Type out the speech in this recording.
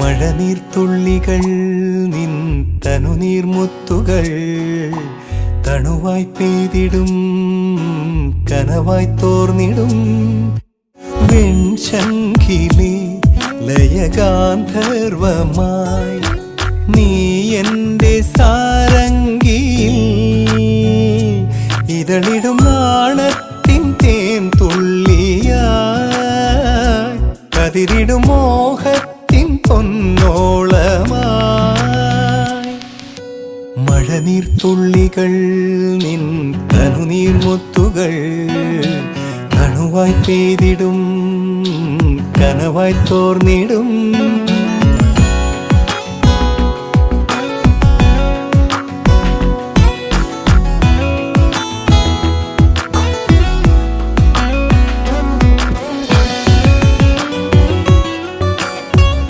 മഴനീർത്തുള്ളികൾ നിൻ തനുനീർമുത്തുകൾ തണുവായി പെയ്തിടും കനവായി തോർന്നിടും വെൺശംഖിലെ ലയഗാന്ധർവമായി നീ എൻ്റെ സാരംഗിയിൽ ഇതളിടും നാണത്തിൻ തേൻ തുള്ളിയായി കതിരിടും മോഹത്തിൻ പൊന്നോളമായി മഴനീർത്തുള്ളികൾ നിൻ തനുനീർമുത്തുകൾ തണുവായി പെയ്തിടും കനവായി തോർന്നിടും